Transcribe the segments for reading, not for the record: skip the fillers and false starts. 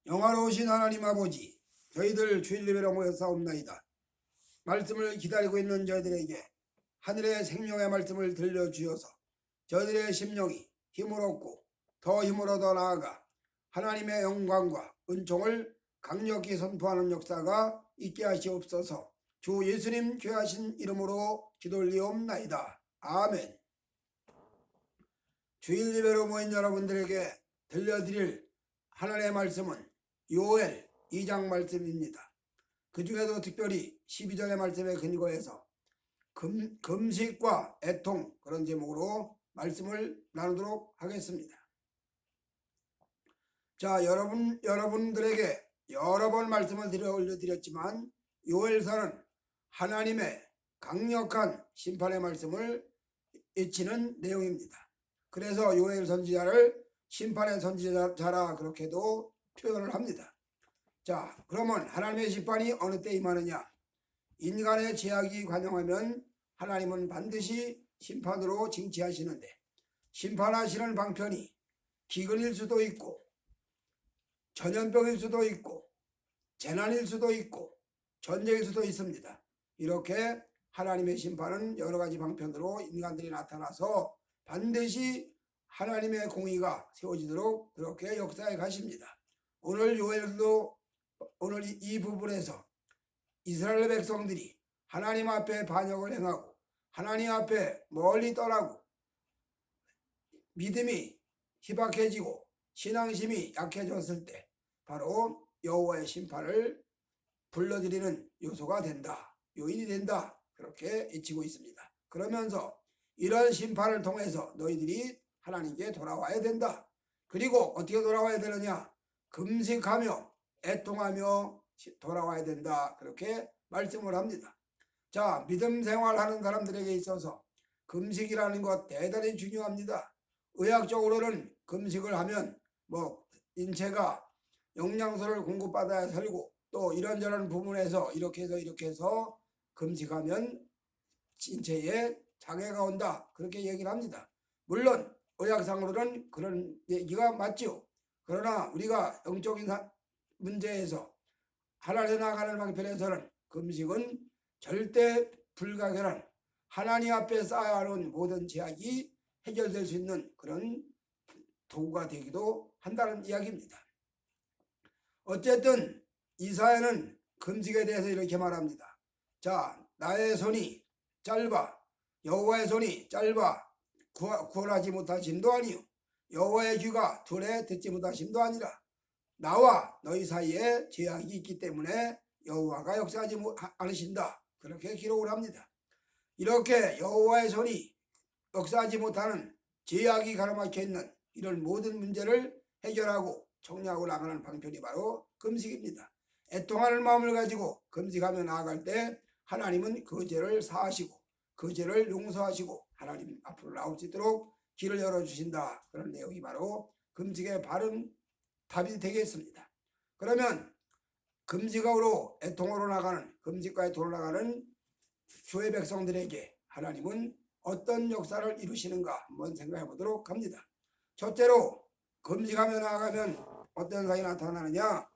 영화로우신 하나님 아버지, 저희들 주일 예배로 모여 싸움나이다. 말씀을 기다리고 있는 저희들에게 하늘의 생명의 말씀을 들려주셔서 저희들의 심령이 힘을 얻고 더 힘을 얻어 나아가 하나님의 영광과 은총을 강력히 선포하는 역사가 있게 하시옵소서. 주 예수님 귀하신 이름으로 기도 올리옵나이다. 아멘. 주일 예배로 모인 여러분들에게 들려드릴 하나님의 말씀은 요엘 2장 말씀입니다. 그 중에도 특별히 12절의 말씀에 근거해서 금식과 애통, 그런 제목으로 말씀을 나누도록 하겠습니다. 자, 여러분들에게 여러 번 말씀을 올려드렸지만 요엘서는 하나님의 강력한 심판의 말씀을 외치는 내용입니다. 그래서 요엘 선지자를 심판의 선지자라 그렇게도 표현을 합니다. 자, 그러면 하나님의 심판이 어느 때 임하느냐? 인간의 죄악이 관영하면 하나님은 반드시 심판으로 징치하시는데, 심판하시는 방편이 기근일 수도 있고 전염병일 수도 있고 재난일 수도 있고 전쟁일 수도 있습니다. 이렇게 하나님의 심판은 여러 가지 방편으로 인간들이 나타나서 반드시 하나님의 공의가 세워지도록 그렇게 역사해 가십니다. 오늘 요엘도 오늘 이 부분에서 이스라엘 백성들이 하나님 앞에 반역을 행하고 하나님 앞에 멀리 떠나고 믿음이 희박해지고 신앙심이 약해졌을 때 바로 여호와의 심판을 불러들이는 요소가 된다, 요인이 된다, 그렇게 외치고 있습니다. 그러면서 이런 심판을 통해서 너희들이 하나님께 돌아와야 된다. 그리고 어떻게 돌아와야 되느냐? 금식하며 애통하며 돌아와야 된다, 그렇게 말씀을 합니다. 자, 믿음 생활하는 사람들에게 있어서 금식이라는 것 대단히 중요합니다. 의학적으로는 금식을 하면 인체가 영양소를 공급받아야 살고 또 이런저런 부분에서 이렇게 해서 금식하면 인체에 장애가 온다, 그렇게 얘기를 합니다. 물론 의학상으로는 그런 얘기가 맞죠. 그러나 우리가 영적인 문제에서 하나님 나가는 방편에서는 금식은 절대 불가결한 하나님 앞에 쌓아야 하는 모든 제약이 해결될 수 있는 그런 도구가 되기도 한다는 이야기입니다. 어쨌든 이사야는 금식에 대해서 이렇게 말합니다. 자, 나의 손이 짧아 여호와의 손이 짧아 구원하지 못하심도 아니요 여호와의 귀가 둘에 듣지 못하심도 아니라 나와 너희 사이에 제약이 있기 때문에 여호와가 역사하지 않으신다, 그렇게 기록을 합니다. 이렇게 여호와의 손이 역사하지 못하는 제약이 가로막혀 있는 이런 모든 문제를 해결하고 정리하고 나가는 방편이 바로 금식입니다. 애통하는 마음을 가지고 금식하며 나아갈 때 하나님은 그 죄를 사하시고 그 죄를 용서하시고 하나님 앞으로 나올 수 있도록 길을 열어주신다, 그런 내용이 바로 금식의 바른 답이 되겠습니다. 그러면 금식으로 애통으로 나가는, 금식과 애통으로 나가는 주의 백성들에게 하나님은 어떤 역사를 이루시는가 한번 생각해 보도록 합니다. 첫째로 금식하며 나아가면 어떤 현상이 나타나느냐?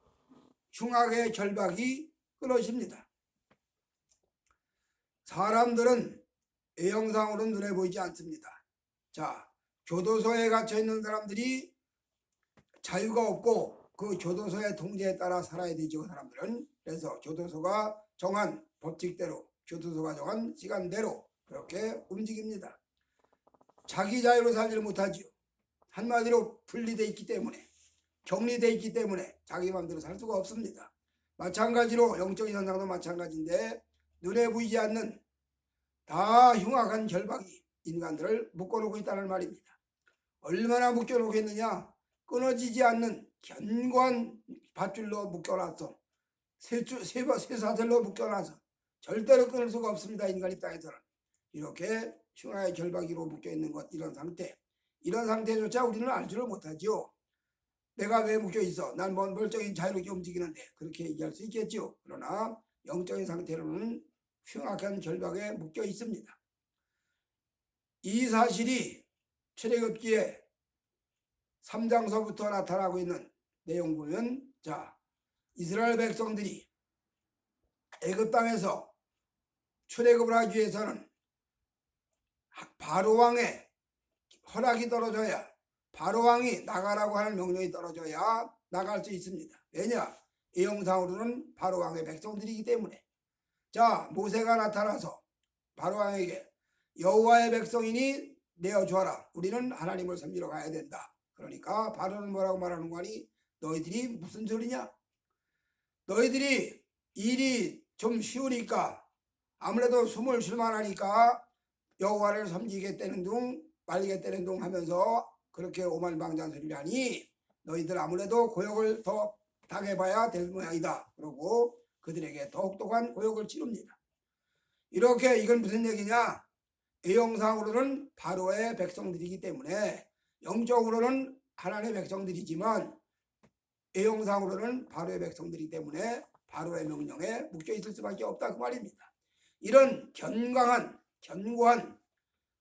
흉악의 결박이 끊어집니다. 사람들은 외형상으로는 눈에 보이지 않습니다. 자, 교도소에 갇혀 있는 사람들이 자유가 없고 그 교도소의 통제에 따라 살아야 되죠, 사람들은. 그래서 교도소가 정한 법칙대로, 교도소가 정한 시간대로 그렇게 움직입니다. 자기 자유로 살지를 못하지요. 한마디로 분리되어 있기 때문에, 격리되어 있기 때문에 자기 마음대로 살 수가 없습니다. 마찬가지로 영적인 현상도 마찬가지인데 눈에 보이지 않는 다 흉악한 결박이 인간들을 묶어놓고 있다는 말입니다. 얼마나 묶여놓겠느냐? 끊어지지 않는 견고한 밧줄로 묶여놔서 쇠사슬로 묶여놔서 절대로 끊을 수가 없습니다. 인간 입장에서는 이렇게 흉악의 결박이로 묶여있는 것, 이런 상태조차 우리는 알지를 못하죠. 내가 왜 묶여있어? 난 멀쩡히 자유롭게 움직이는데, 그렇게 얘기할 수 있겠죠. 그러나 영적인 상태로는 흉악한 결박에 묶여 있습니다. 이 사실이 출애굽기에 3장서부터 나타나고 있는 내용 보면 자, 이스라엘 백성들이 애굽 땅에서 출애굽을 하기 위해서는 바로 왕의 허락이 떨어져야, 바로 왕이 나가라고 하는 명령이 떨어져야 나갈 수 있습니다. 왜냐? 이 영상으로는 바로 왕의 백성들이기 때문에. 자, 모세가 나타나서 바로 왕에게 여호와의 백성이니 내어주어라. 우리는 하나님을 섬기러 가야 된다. 그러니까 바로는 뭐라고 말하는 거니? 너희들이 무슨 소리냐? 너희들이 일이 좀 쉬우니까, 아무래도 숨을 쉴만하니까 여호와를 섬기겠다는 둥 말리겠다는 둥 하면서 그렇게 오만방자한 소리를 하니 너희들 아무래도 고역을 더 당해봐야 될 모양이다. 그러고 그들에게 더욱더한 고역을 치릅니다. 이렇게 이건 무슨 얘기냐? 외형상으로는 바로의 백성들이기 때문에 영적으로는 하나님의 백성들이지만 외형상으로는 바로의 백성들이기 때문에 바로의 명령에 묶여 있을 수밖에 없다, 그 말입니다. 이런 견고한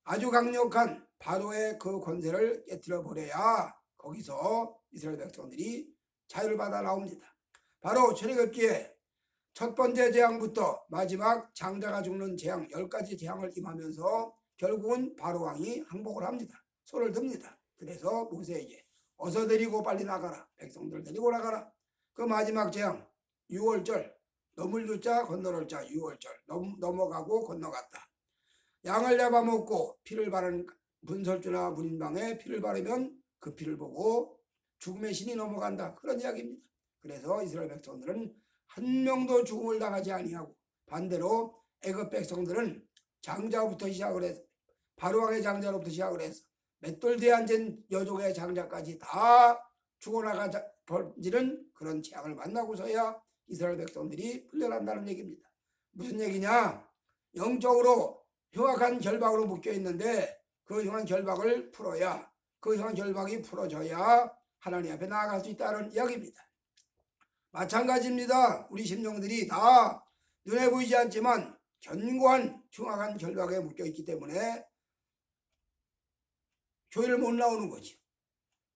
아주 강력한 바로의 그 권세를 깨뜨려 버려야 거기서 이스라엘 백성들이 자유를 받아 나옵니다. 바로 출애굽기에 첫 번째 재앙부터 마지막 장자가 죽는 재앙 10가지 재앙을 임하면서 결국은 바로 왕이 항복을 합니다. 손을 듭니다. 그래서 모세에게 어서 데리고 빨리 나가라. 백성들 데리고 나가라. 그 마지막 재앙 6월절, 넘을 유자 건너올 자 6월절 넘어가고 건너갔다. 양을 잡아먹고 피를 바른 문설주나 문인방에 피를 바르면 그 피를 보고 죽음의 신이 넘어간다. 그런 이야기입니다. 그래서 이스라엘 백성들은 한 명도 죽음을 당하지 아니하고, 반대로 애굽 백성들은 장자부터 시작을 해서 바로왕의 장자로부터 시작을 해서 맷돌대에 앉은 여종의 장자까지 다 죽어나가지는 그런 재앙을 만나고서야 이스라엘 백성들이 풀려난다는 얘기입니다. 무슨 얘기냐? 영적으로 흉악한 결박으로 묶여 있는데 그 흉한 결박을 풀어야, 그 흉한 결박이 풀어져야 하나님 앞에 나아갈 수 있다는 이야기입니다. 마찬가지입니다. 우리 심령들이 다 눈에 보이지 않지만 견고한 흉악한 결박에 묶여 있기 때문에 교회를 못 나오는 거죠.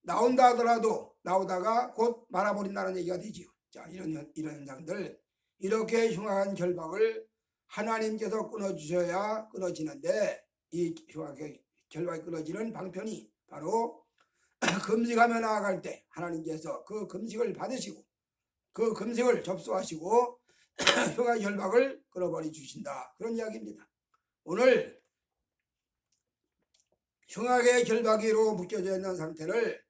나온다 하더라도 나오다가 곧 말아버린다는 얘기가 되지요. 자, 이런 현상들, 이렇게 흉악한 결박을 하나님께서 끊어주셔야 끊어지는데, 이 흉악한 결박이 끊어지는 방편이 바로 금식하며 나아갈 때 하나님께서 그 금식을 받으시고 그 금식을 접수하시고 흉악한 결박을 끊어버려 주신다, 그런 이야기입니다. 오늘 흉악의 결박이로 묶여져 있는 상태를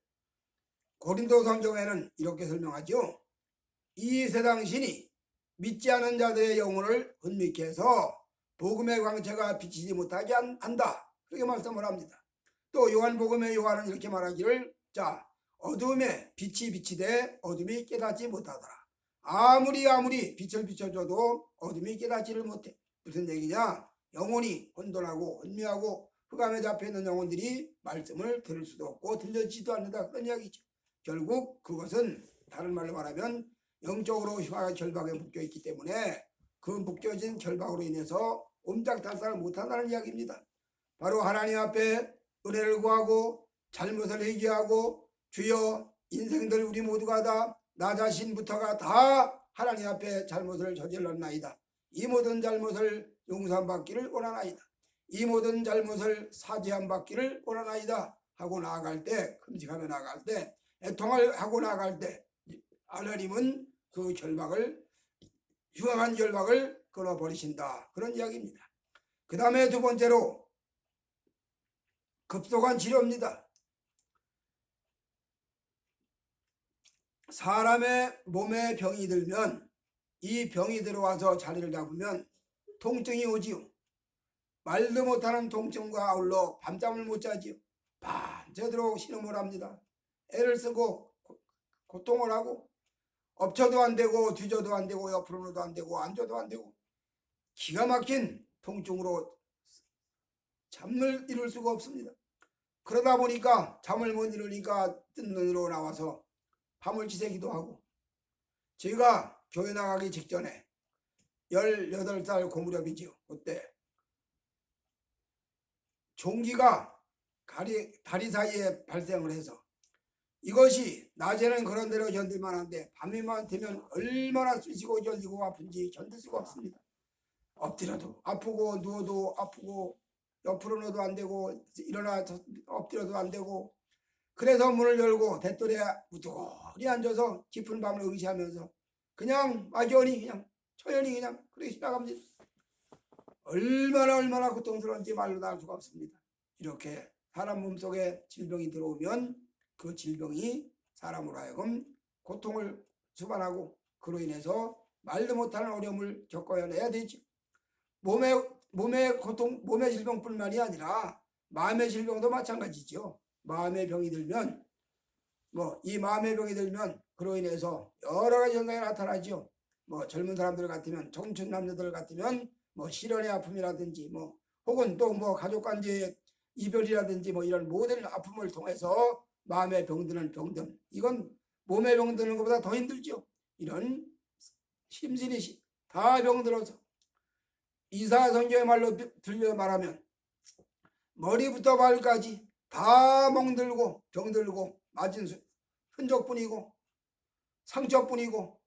고린도 성경에는 이렇게 설명하죠. 이 세상 신이 믿지 않은 자들의 영혼을 혼미케 해서 복음의 광채가 비치지 못하게 한다, 그렇게 말씀을 합니다. 또 요한복음의 요한은 이렇게 말하기를, 자, 어둠에 빛이 비치되 어둠이 깨닫지 못하더라. 아무리 빛을 비춰줘도 어둠이 깨닫지를 못해. 무슨 얘기냐? 영혼이 혼돈하고 혼미하고 흑암에 잡혀있는 영혼들이 말씀을 들을 수도 없고 들려지지도 않는다, 그런 이야기죠. 결국 그것은 다른 말로 말하면 영적으로 흉악한 결박에 묶여있기 때문에 그 묶여진 결박으로 인해서 옴짝달싹을 못한다는 이야기입니다. 바로 하나님 앞에 은혜를 구하고 잘못을 회개하고, 주여, 인생들 우리 모두가 다 나 자신부터가 다 하나님 앞에 잘못을 저질렀나이다. 이 모든 잘못을 용서받기를 원하나이다. 이 모든 잘못을 사죄함 받기를 원하나이다 하고 나아갈 때, 금식하며 나아갈 때, 애통을 하고 나아갈 때 하나님은 그 결박을, 흉악한 결박을 끊어버리신다, 그런 이야기입니다. 그 다음에 두 번째로 급속한 치료입니다. 사람의 몸에 병이 들면, 이 병이 들어와서 자리를 잡으면 통증이 오지요. 말도 못하는 통증과 아울러 밤잠을 못 자지요. 밤새도록 신음을 합니다. 애를 쓰고 고통을 하고 엎쳐도 안 되고 뒤져도 안 되고 옆으로도 안 되고 앉아도 안 되고 기가 막힌 통증으로 잠을 이룰 수가 없습니다. 그러다 보니까 잠을 못 이루니까 뜬 눈으로 나와서 밤을 지새기도 하고, 제가 교회 나가기 직전에 18살 고무렵이지요. 그때 종기가 다리 사이에 발생을 해서 이것이 낮에는 그런 대로 견딜만 한데 밤이만 되면 얼마나 쑤시고 결리고 아픈지 견딜 수가 없습니다. 엎드려도 아프고 누워도 아프고 옆으로 넣어도 안 되고 일어나 엎드려도 안 되고 그래서 문을 열고 대돌에 우두거리 앉아서 깊은 밤을 의시하면서 그냥 막연히 그냥 초연히 그냥 그렇게 지나갑니다. 얼마나 고통스러운지 말로 다 알 수가 없습니다. 이렇게 사람 몸속에 질병이 들어오면 그 질병이 사람으로 하여금 고통을 수반하고 그로 인해서 말도 못하는 어려움을 겪어야 되죠. 몸의 고통, 몸의 질병뿐만이 아니라 마음의 질병도 마찬가지죠. 마음의 병이 들면 이 마음의 병이 들면 그로 인해서 여러 가지 현상이 나타나죠. 젊은 사람들 같으면 청춘 남자들 같으면 실연의 아픔이라든지 혹은 또 가족관계 이별이라든지 이런 모든 아픔을 통해서 마음의 병드는 병든 이건 몸의 병드는 것보다 더 힘들죠. 이런 심신이 다 병들어서 이사야성경의 말로 들려 말하면 머리부터 발까지 다 멍들고 병들고 맞은 흔적뿐이고 상처뿐이고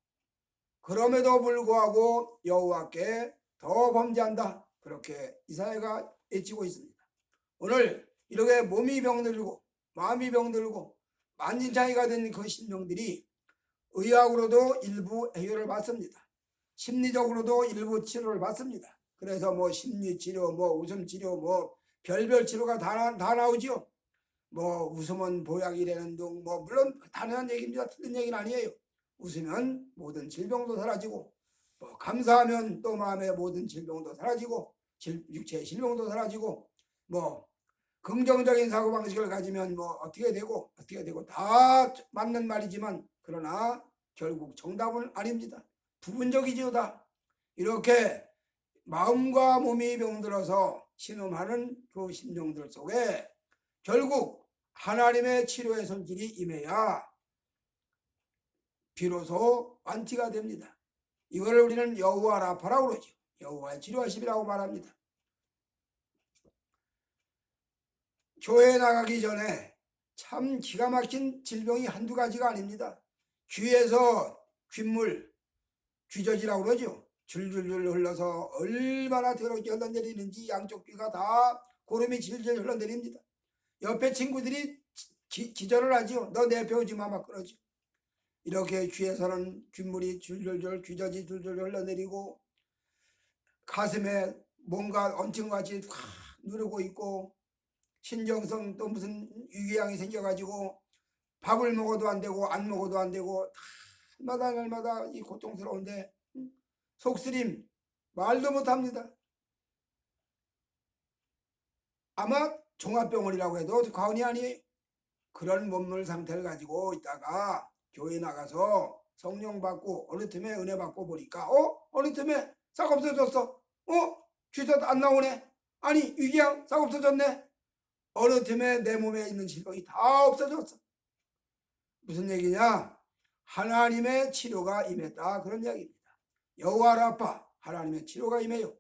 그럼에도 불구하고 여호와께 더 범죄한다. 그렇게 이사야가 외치고 있습니다. 오늘 이렇게 몸이 병들고 마음이 병들고 만진창이가 된 그 신령들이 의학으로도 일부 해결을 받습니다. 심리적으로도 일부 치료를 받습니다. 그래서 심리치료, 웃음치료, 별별 치료가 다 나오죠. 웃으면 보약이라는 등 물론 당연한 얘기입니다. 틀린 얘기는 아니에요. 웃으면 모든 질병도 사라지고 감사하면 또 마음의 모든 질병도 사라지고 육체의 질병도 사라지고 긍정적인 사고방식을 가지면 어떻게 되고 다 맞는 말이지만 그러나 결국 정답은 아닙니다. 부분적이지요. 다 이렇게 마음과 몸이 병들어서 신음하는 그 심령들 속에 결국 하나님의 치료의 손길이 임해야 비로소 완치가 됩니다. 이걸 우리는 여호와 라파라고 그러죠. 여호와의 치료하심이라고 말합니다. 교회에 나가기 전에 참 기가 막힌 질병이 한두 가지가 아닙니다. 귀에서 귓물, 귀젖이라고 그러죠. 줄줄줄 흘러서 얼마나 더럽게 흘러내리는지 양쪽 귀가 다 고름이 질질 흘러내립니다. 옆에 친구들이 기절을 하죠. 너 내 배우지 마 막 그러죠. 이렇게 귀에서는 귓물이 줄줄줄 귀젖이 줄줄 흘러내리고 가슴에 뭔가 언증같이 확 누르고 있고 신경성 또 무슨 유기양이 생겨가지고 밥을 먹어도 안 되고 안 먹어도 안 되고 날마다 이 고통스러운데 속쓰림 말도 못합니다. 아마 종합병원이라고 해도 과언이 아니에요. 그런 몸물 상태를 가지고 있다가 교회 나가서 성령 받고 어느 틈에 은혜 받고 보니까 어느 틈에 싹 없어졌어. 귀도 안 나오네. 아니 위궤양 싹 없어졌네. 어느 틈에 내 몸에 있는 질병이 다 없어졌어. 무슨 얘기냐? 하나님의 치료가 임했다 그런 이야기입니다. 여호와 라파 하나님의 치료가 임해요.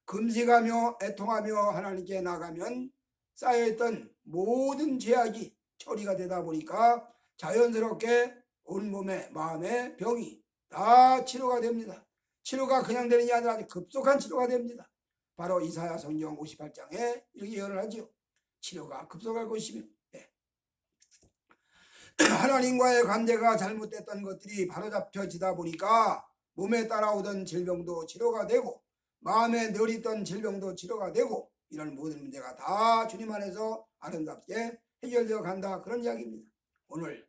금식하며 애통하며 하나님께 나가면 쌓여있던 모든 죄악이 처리가 되다 보니까 자연스럽게 온몸에 마음의 병이 다 치료가 됩니다. 치료가 그냥 되는 게 아니라 급속한 치료가 됩니다. 바로 이사야 성경 58장에 이렇게 예언을 하죠. 치료가 급속할 것이며 하나님과의 관계가 잘못됐던 것들이 바로잡혀지다 보니까 몸에 따라오던 질병도 치료가 되고 마음에 늘 있던 질병도 치료가 되고 이런 모든 문제가 다 주님 안에서 아름답게 해결되어 간다 그런 이야기입니다. 오늘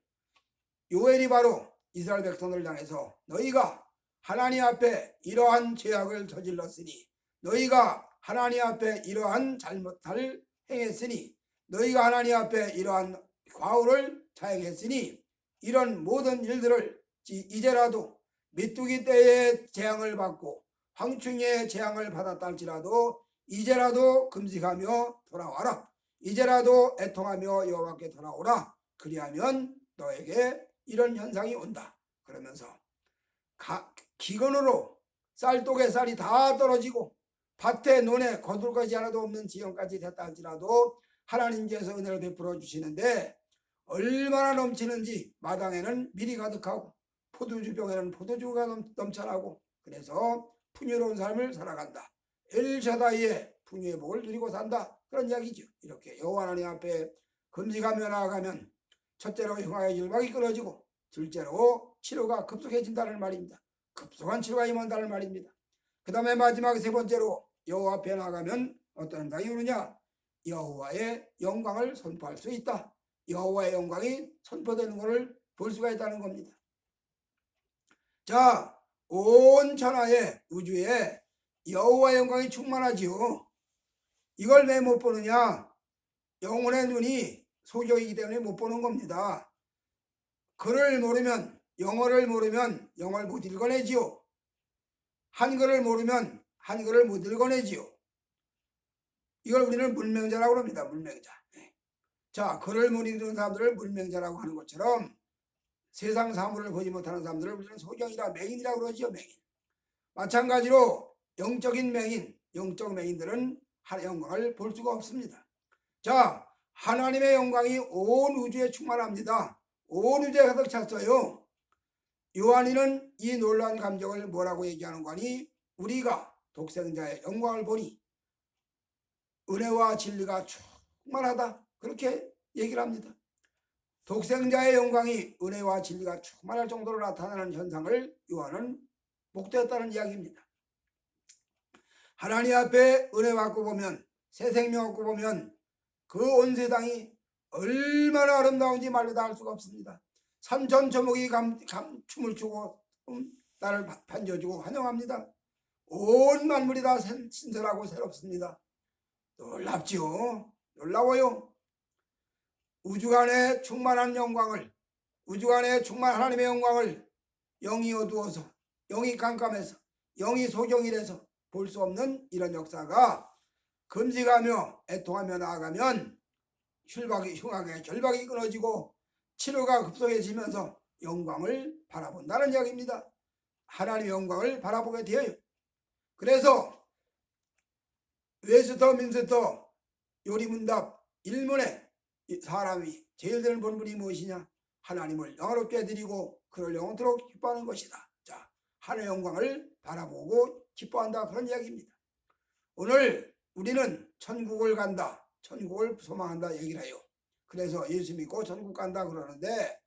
요엘이 바로 이스라엘 백성을 향해서 너희가 하나님 앞에 이러한 죄악을 저질렀으니 너희가 하나님 앞에 이러한 잘못을 행했으니 너희가 하나님 앞에 이러한 과오를 자행했으니 이런 모든 일들을 이제라도 메뚜기 떼의 재앙을 받고 황충의 재앙을 받았다 할지라도 이제라도 금식하며 돌아와라. 이제라도 애통하며 여호와께 돌아오라. 그리하면 너에게 이런 현상이 온다. 그러면서 기근으로 쌀독에 쌀이 다 떨어지고 밭에 논에 거둘 것이 하나도 없는 지형까지 됐다 할지라도 하나님께서 은혜를 베풀어 주시는데 얼마나 넘치는지 마당에는 밀이 가득하고 포도주병에는 포도주가 넘쳐나고 그래서 풍요로운 삶을 살아간다. 엘샤다이의 풍요의 복을 누리고 산다. 그런 이야기죠. 이렇게 여호와 하나님 앞에 금식하며 나아가면 첫째로 흉악의 열박이 끊어지고 둘째로 치료가 급속해진다는 말입니다. 급속한 치료가 임한다는 말입니다. 그 다음에 마지막 세 번째로 여호와 앞에 나가면 어떤 현상이 오느냐? 여호와의 영광을 선포할 수 있다. 여호와의 영광이 선포되는 것을 볼 수가 있다는 겁니다. 자, 온 천하의 우주에 여호와의 영광이 충만하지요. 이걸 왜 못 보느냐? 영혼의 눈이 소경이기 때문에 못 보는 겁니다. 글을 모르면, 영어를 모르면 영어를 못 읽어내지요. 한글을 모르면 한글을 못 읽어내지요. 이걸 우리는 문맹자라고 합니다. 문맹자. 자, 글을 못 읽는 사람들을 문맹자라고 하는 것처럼 세상 사물을 보지 못하는 사람들을 우리는 소경이라 맹인이라고 그러지요. 맹인. 마찬가지로 영적인 맹인, 영적 맹인들은 하나님의 영광을 볼 수가 없습니다. 자, 하나님의 영광이 온 우주에 충만합니다. 온 우주에 가득 찼어요. 요한이는 이 놀라운 감정을 뭐라고 얘기하는 거니? 우리가 독생자의 영광을 보니 은혜와 진리가 충만하다. 그렇게 얘기를 합니다. 독생자의 영광이 은혜와 진리가 충만할 정도로 나타나는 현상을 요한은 목도했다는 이야기입니다. 하나님 앞에 은혜 받고 보면, 새 생명 얻고 보면 그 온 세상이 얼마나 아름다운지 말로 다 할 수가 없습니다. 산천초목이 춤을 추고 나를 반겨주고 환영합니다. 온 만물이 다 신선하고 새롭습니다. 놀랍지요. 놀라워요. 우주간에 충만한 영광을, 우주간에 충만한 하나님의 영광을 영이 어두워서, 영이 깜깜해서, 영이 소경이라서 볼 수 없는 이런 역사가 금식하며 애통하며 나아가면 흉악의 결박이 끊어지고 치료가 급속해지면서 영광을 바라본다는 이야기입니다. 하나님의 영광을 바라보게 되어요. 그래서 웨스터 민스터 요리문답 1문에 사람이 제일 되는 본분이 무엇이냐? 하나님을 영화롭게 드리고 그를 영원토록 기뻐하는 것이다. 자, 하나님의 영광을 바라보고 기뻐한다. 그런 이야기입니다. 오늘 우리는 천국을 간다, 천국을 소망한다 얘기를 해요. 그래서 예수 믿고 천국 간다 그러는데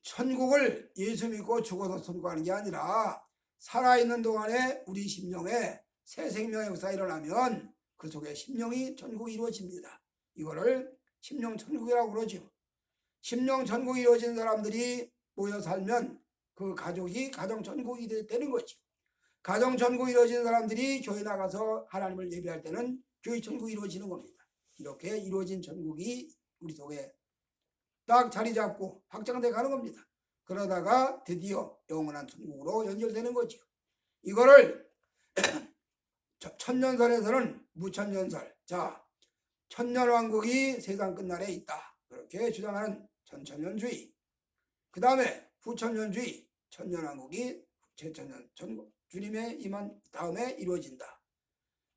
천국을 예수 믿고 죽어서 천국하는 게 아니라 살아있는 동안에 우리 심령에 새 생명의 역사가 일어나면 그 속에 심령이 천국이 이루어집니다. 이거를 심령 천국이라고 그러죠. 심령 천국이 이루어진 사람들이 모여 살면 그 가족이 가정 천국이 되는 거죠. 가정 천국이 이루어진 사람들이 교회 나가서 하나님을 예배할 때는 교회 천국이 이루어지는 겁니다. 이렇게 이루어진 천국이 우리 속에 딱 자리 잡고 확장돼 가는 겁니다. 그러다가 드디어 영원한 천국으로 연결되는 거죠. 이거를 천년설에서는 무천년설, 자, 천년왕국이 세상 끝날에 있다. 그렇게 주장하는 천천년주의. 그 다음에 후천년주의, 천년왕국이 재천년 천국 주님의 임한 다음에 이루어진다.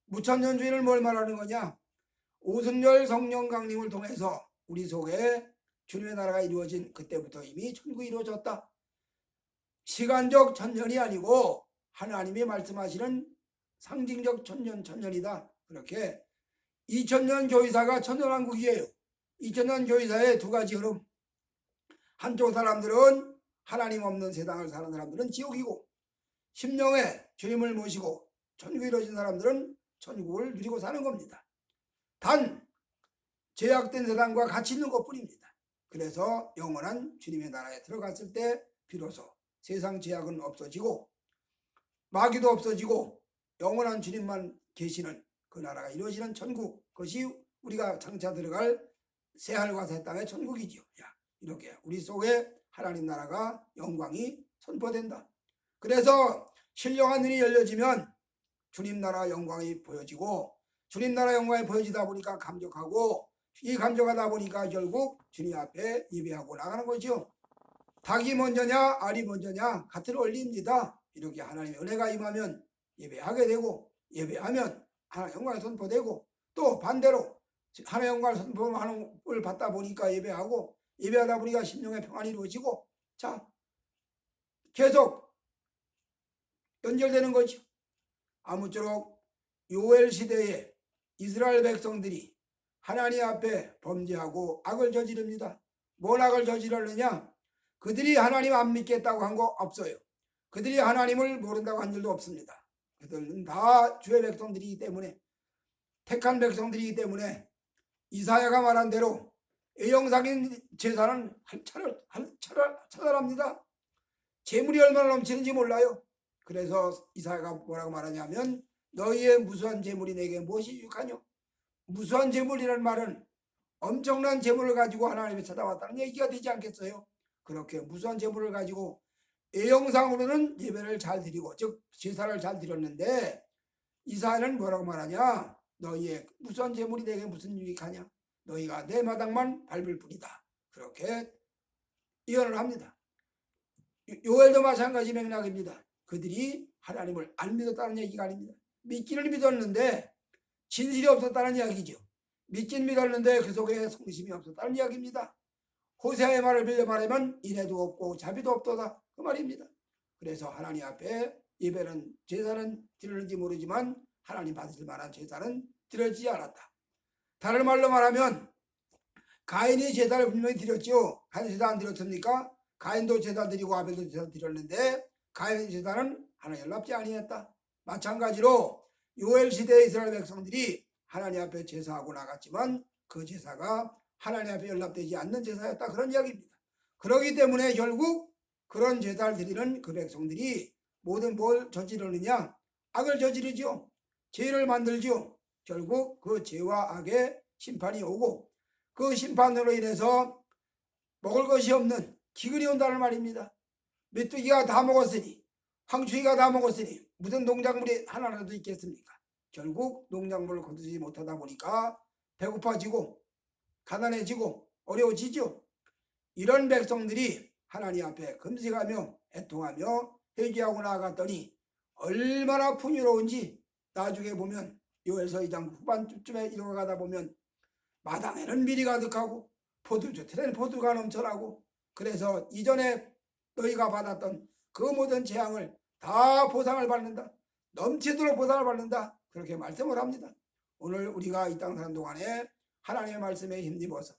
무천년주의는 뭘 말하는 거냐? 오순절 성령 강림을 통해서 우리 속에 주님의 나라가 이루어진 그때부터 이미 천국이 이루어졌다. 시간적 천년이 아니고 하나님이 말씀하시는 상징적 천년이다. 그렇게 2000년 교회사가 천년왕국이에요. 2000년 교회사의 두 가지 흐름. 한쪽 사람들은 하나님 없는 세상을 사는 사람들은 지옥이고, 심령에 주님을 모시고 천국이 이루어진 사람들은 천국을 누리고 사는 겁니다. 단 제약된 세상과 같이 있는 것뿐입니다. 그래서 영원한 주님의 나라에 들어갔을 때 비로소 세상 제약은 없어지고 마귀도 없어지고 영원한 주님만 계시는 그 나라가 이루어지는 천국, 그것이 우리가 장차 들어갈 새하늘과 새 땅의 천국이지요. 이렇게 우리 속에 하나님 나라가 영광이 선포된다. 그래서 신령한 눈이 열려지면 주님 나라 영광이 보여지고, 주님 나라 영광이 보여지다 보니까 감격하고, 이 감격하다 보니까 결국 주님 앞에 예배하고 나가는 거죠. 닭이 먼저냐 알이 먼저냐 같은 원리입니다. 이렇게 하나님의 은혜가 임하면 예배하게 되고, 예배하면 하나님의 영광이 선포되고, 또 반대로 하나님의 영광을 선포하는 걸 받다 보니까 예배하고, 예배하다 보니까 심령의 평안이 이루어지고 자 계속 연결되는 거죠. 아무쪼록 요엘 시대에 이스라엘 백성들이 하나님 앞에 범죄하고 악을 저지릅니다. 뭔 악을 저지르느냐? 그들이 하나님 안 믿겠다고 한 거 없어요. 그들이 하나님을 모른다고 한 일도 없습니다. 그들은 다 주의 백성들이기 때문에 택한 백성들이기 때문에 이사야가 말한 대로 애영상인 제사는 처절합니다. 재물이 얼마나 넘치는지 몰라요. 그래서 이사야가 뭐라고 말하냐면 너희의 무수한 재물이 내게 무엇이 유익하뇨? 무수한 재물이라는 말은 엄청난 재물을 가지고 하나님이 찾아왔다는 얘기가 되지 않겠어요? 그렇게 무수한 재물을 가지고 애영상으로는 예배를 잘 드리고 즉 제사를 잘 드렸는데 이사야는 뭐라고 말하냐? 너희의 무수한 재물이 내게 무슨 유익하냐? 너희가 내 마당만 밟을 뿐이다. 그렇게 예언을 합니다. 요엘도 마찬가지 맥락입니다. 그들이 하나님을 안 믿었다는 얘기가 아닙니다. 믿기는 믿었는데 진실이 없었다는 이야기죠. 믿긴 믿었는데 그 속에 성심이 없었다는 이야기입니다. 호세아의 말을 빌려 말하면 인애도 없고 자비도 없도다 그 말입니다. 그래서 하나님 앞에 예배는 제사는 드렸는지 모르지만 하나님 받으실 만한 제사는 드려지지 않았다. 다른 말로 말하면 가인이 제사를 분명히 드렸죠. 가인 제사 안 드렸습니까? 가인도 제사 드리고 아벨도 제사 드렸는데 가인의 제사는 하나님 연락지 아니했다. 마찬가지로 요엘 시대의 이스라엘 백성들이 하나님 앞에 제사하고 나갔지만 그 제사가 하나님 앞에 연락되지 않는 제사였다. 그런 이야기입니다. 그렇기 때문에 결국 그런 제사를 드리는 그 백성들이 모든 뭘 저지르느냐? 악을 저지르죠. 죄를 만들죠. 결국 그 죄와 악의 심판이 오고 그 심판으로 인해서 먹을 것이 없는 기근이 온다는 말입니다. 메뚜기가 다 먹었으니 황충이가 다 먹었으니 무슨 농작물이 하나라도 있겠습니까? 결국 농작물을 거두지 못하다 보니까 배고파지고 가난해지고 어려워지죠. 이런 백성들이 하나님 앞에 금식하며 애통하며 회개하고 나아갔더니 얼마나 풍요로운지 나중에 보면 요엘서 2장 후반쯤에 이뤄가다 보면 마당에는 밀이 가득하고 포도주들에는 포도가 넘쳐나고 그래서 이전에 너희가 받았던 그 모든 재앙을 다 보상을 받는다. 넘치도록 보상을 받는다. 그렇게 말씀을 합니다. 오늘 우리가 이 땅 사는 동안에 하나님의 말씀에 힘입어서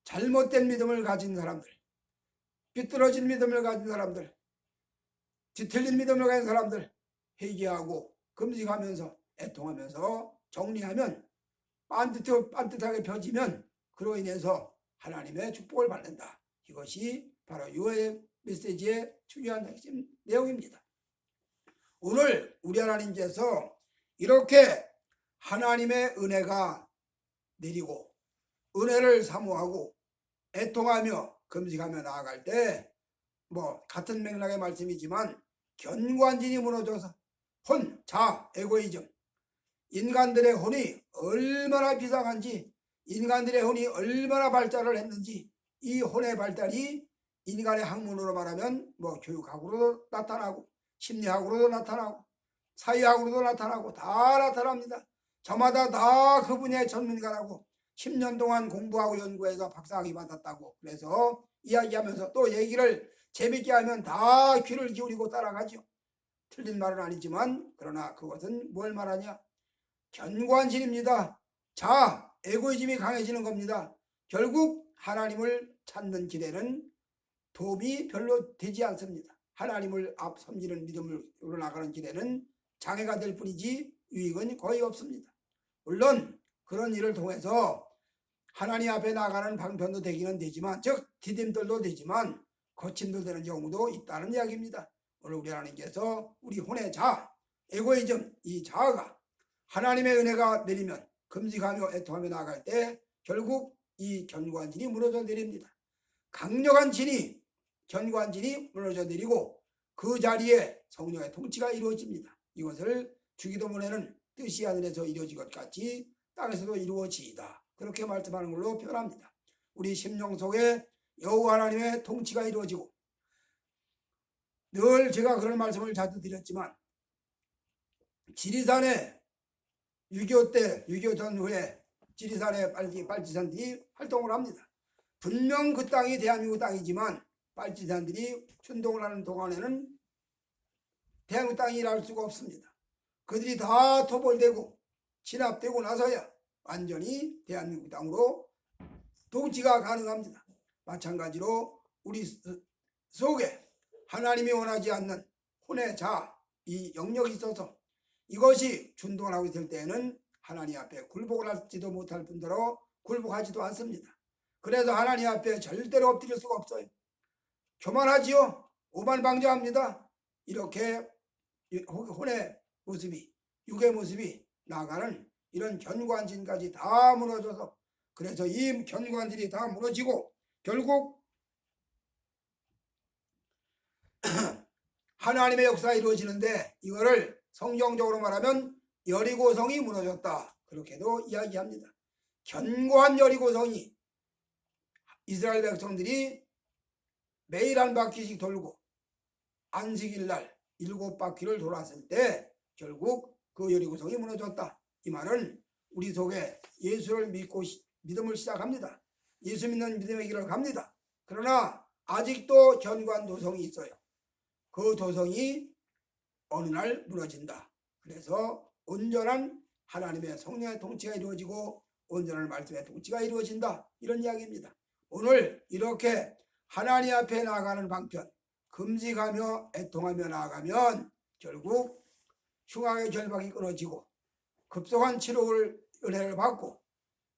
잘못된 믿음을 가진 사람들, 삐뚤어진 믿음을 가진 사람들, 뒤틀린 믿음을 가진 사람들 회개하고 금식하면서 애통하면서 정리하면 반듯하게 펴지면 그로 인해서 하나님의 축복을 받는다. 이것이 바로 요엘 메시지의 중요한 핵심 내용입니다. 오늘 우리 하나님께서 이렇게 하나님의 은혜가 내리고 은혜를 사모하고 애통하며 금식하며 나아갈 때 같은 맥락의 말씀이지만 견고한진이 무너져서 혼, 자, 에고이즘 인간들의 혼이 얼마나 비상한지 인간들의 혼이 얼마나 발달을 했는지 이 혼의 발달이 인간의 학문으로 말하면 교육학으로도 나타나고 심리학으로도 나타나고 사회학으로도 나타나고 다 나타납니다. 저마다 다 그 분야의 전문가라고 10년 동안 공부하고 연구해서 박사학위 받았다고 그래서 이야기하면서 또 얘기를 재밌게 하면 다 귀를 기울이고 따라가죠. 틀린 말은 아니지만 그러나 그것은 뭘 말하냐? 견고한 진입니다. 자, 에고이즘이 강해지는 겁니다. 결국 하나님을 찾는 길에는 도움이 별로 되지 않습니다. 하나님을 섬기는 믿음으로 나가는 길에는 장애가 될 뿐이지 유익은 거의 없습니다. 물론 그런 일을 통해서 하나님 앞에 나가는 방편도 되기는 되지만 즉 디딤돌도 되지만 거침도 되는 경우도 있다는 이야기입니다. 오늘 우리 하나님께서 우리 혼의 자, 에고이즘 이 자아가 하나님의 은혜가 내리면 금식하며 애통하며 나아갈 때 결국 이 견고한 진이 무너져 내립니다. 강력한 진이 견고한 진이 무너져 내리고 그 자리에 성령의 통치가 이루어집니다. 이것을 주기도문에는 뜻이 하늘에서 이루어진 것 같이 땅에서도 이루어지이다. 그렇게 말씀하는 걸로 표현합니다. 우리 심령 속에 여호와 하나님의 통치가 이루어지고 늘 제가 그런 말씀을 자주 드렸지만 지리산에 6.25 전후에 지리산의 빨치산들이 활동을 합니다. 분명 그 땅이 대한민국 땅이지만 빨치산들이 춘동을 하는 동안에는 대한민국 땅이랄 수가 없습니다. 그들이 다 토벌되고 진압되고 나서야 완전히 대한민국 땅으로 통치가 가능합니다. 마찬가지로 우리 속에 하나님이 원하지 않는 혼의 자, 이 영역이 있어서 이것이 준동을 하고 있을 때에는 하나님 앞에 굴복을 할지도 못할 뿐더러 굴복하지도 않습니다. 그래서 하나님 앞에 절대로 엎드릴 수가 없어요. 교만하지요. 오만방자합니다. 이렇게 혼의 모습이, 육의 모습이 나아가는 이런 견고한진까지 다 무너져서, 그래서 이 견고한진이 다 무너지고 결국 하나님의 역사가 이루어지는데, 이거를 성경적으로 말하면 여리고성이 무너졌다, 그렇게도 이야기합니다. 견고한 여리고성이 이스라엘 백성들이 매일 한 바퀴씩 돌고 안식일 날 7바퀴를 돌았을 때 결국 그 여리고성이 무너졌다. 이 말은 우리 속에 예수를 믿고 믿음을 시작합니다. 예수 믿는 믿음의 길을 갑니다. 그러나 아직도 견고한 도성이 있어요. 그 도성이 어느 날 무너진다. 그래서 온전한 하나님의 성령의 통치가 이루어지고 온전한 말씀의 통치가 이루어진다, 이런 이야기입니다. 오늘 이렇게 하나님 앞에 나아가는 방편, 금식하며 애통하며 나아가면 결국 흉악의 결박이 끊어지고 급속한 치료를 은혜를 받고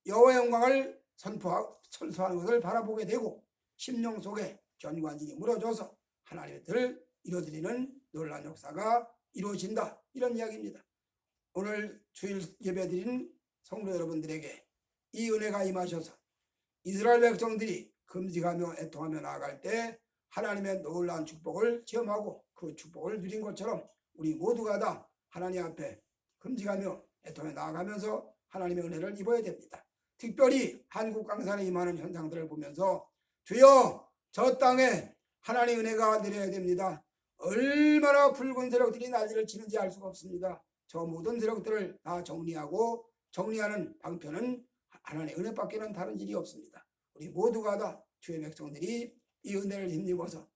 여호와의 영광을 선포하는 것을 바라보게 되고 심령 속에 견고한진이 무너져서 하나님의 뜻을 이루어드리는 놀라운 역사가 이루어진다, 이런 이야기입니다. 오늘 주일 예배드린 성도 여러분들에게 이 은혜가 임하셔서 이스라엘 백성들이 금식하며 애통하며 나아갈 때 하나님의 놀라운 축복을 체험하고 그 축복을 누린 것처럼 우리 모두가 다 하나님 앞에 금식하며 애통하며 나아가면서 하나님의 은혜를 입어야 됩니다. 특별히 한국 강산에 임하는 현상들을 보면서 주여, 저 땅에 하나님의 은혜가 내려야 됩니다. 얼마나 붉은 세력들이 난리를 치는지 알 수가 없습니다. 저 모든 세력들을 다 정리하고 정리하는 방편은 하나님의 은혜밖에는 다른 일이 없습니다. 우리 모두가 다 주의 백성들이 이 은혜를 힘입어서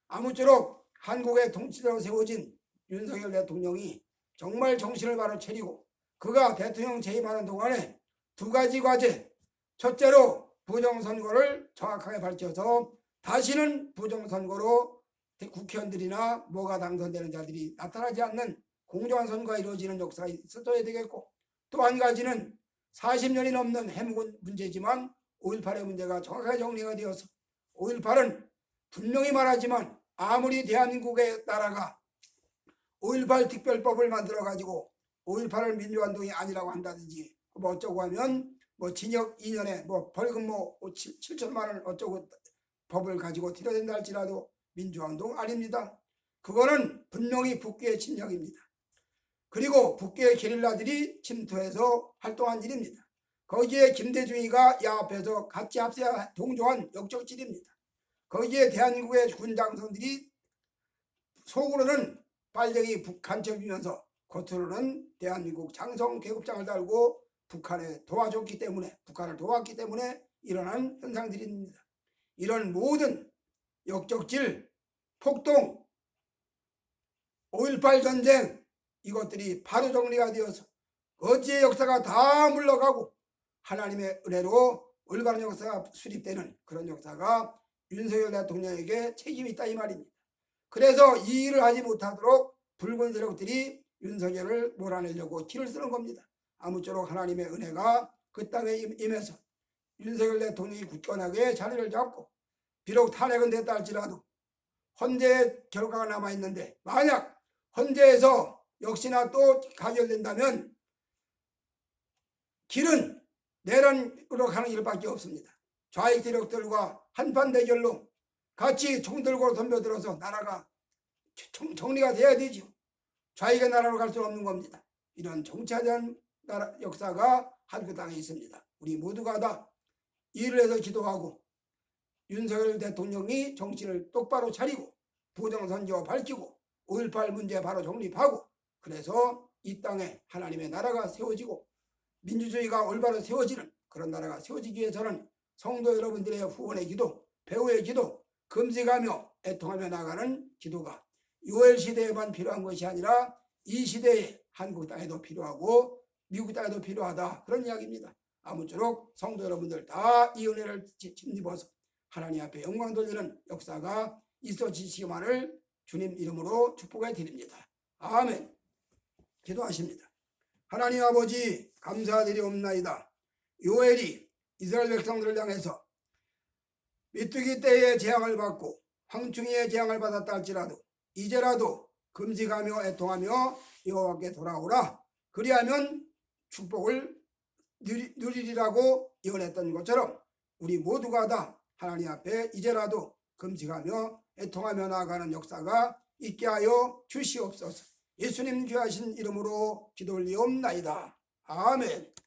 아무쪼록 한국의 통치자로 세워진 윤석열 대통령이 정말 정신을 바로 차리고 그가 대통령 재임하는 동안에 두 가지 과제, 첫째로 부정선거를 정확하게 밝혀서 다시는 부정선거로 국회의원들이나 뭐가 당선되는 자들이 나타나지 않는 공정한 선거가 이루어지는 역사가 있어야 되겠고, 또 한 가지는 40년이 넘는 해묵은 문제지만 5.18의 문제가 정확하게 정리가 되어서 5.18은 분명히 말하지만 아무리 대한민국의 나라가 5.18 특별법을 만들어 가지고 5.18을 민주화운동이 아니라고 한다든지 뭐 어쩌고 하면 뭐 징역 2년에 뭐 벌금 뭐 7천만 원 어쩌고 법을 가지고 들여댄다 할지라도 민주화운동 아닙니다. 그거는 분명히 북괴의 침략입니다. 그리고 북괴의 게릴라들이 침투해서 활동한 일입니다. 거기에 김대중이가 야합해서 같이 합세와 동조한 역적질입니다. 거기에 대한민국의 군장성들이 속으로는 빨갱이 간첩이면서 겉으로는 대한민국 장성 계급장을 달고 북한을 도왔기 때문에 일어난 현상들입니다. 이런 모든 역적질, 폭동, 5.18 전쟁, 이것들이 바로 정리가 되어서 어지의 역사가 다 물러가고 하나님의 은혜로 올바른 역사가 수립되는 그런 역사가 윤석열 대통령에게 책임이 있다, 이 말입니다. 그래서 이 일을 하지 못하도록 붉은 세력들이 윤석열을 몰아내려고 길을 쓰는 겁니다. 아무쪼록 하나님의 은혜가 그 땅에 임해서 윤석열 대통령이 굳건하게 자리를 잡고 비록 탄핵은 됐다 할지라도 헌재의 결과가 남아있는데 만약 헌재에서 역시나 또 가결된다면 길은 내란으로 가는 일밖에 없습니다. 좌익 세력들과 한판 대결로 같이 총 들고 덤벼들어서 나라가 정리가 돼야 되죠. 좌익의 나라로 갈 수는 없는 겁니다. 이런 정치하자는 역사가 한국 땅에 있습니다. 우리 모두가 다 일을 해서 기도하고 윤석열 대통령이 정신을 똑바로 차리고 부정선거 밝히고 5.18 문제 바로 정립하고 그래서 이 땅에 하나님의 나라가 세워지고 민주주의가 올바로 세워지는 그런 나라가 세워지기 위해서는 성도 여러분들의 후원의 기도, 배후의 기도, 금식하며 애통하며 나가는 기도가 요엘 시대에만 필요한 것이 아니라 이 시대에 한국 땅에도 필요하고 미국 땅에도 필요하다, 그런 이야기입니다. 아무쪼록 성도 여러분들 다 이 은혜를 힘입어서 하나님 앞에 영광 돌리는 역사가 있어지시기만을 주님 이름으로 축복해 드립니다. 아멘. 기도하십니다. 하나님 아버지, 감사드리옵나이다. 요엘이 이스라엘 백성들을 향해서 메뚜기 떼의 재앙을 받고 황충이의 재앙을 받았다 할지라도 이제라도 금식하며 애통하며 여호와께 돌아오라, 그리하면 축복을 누리리라고 예언했던 것처럼 우리 모두가 다 하나님 앞에 이제라도 금식하며 애통하며 나아가는 역사가 있게 하여 주시옵소서. 예수님 귀하신 이름으로 기도 올리옵나이다. 아멘.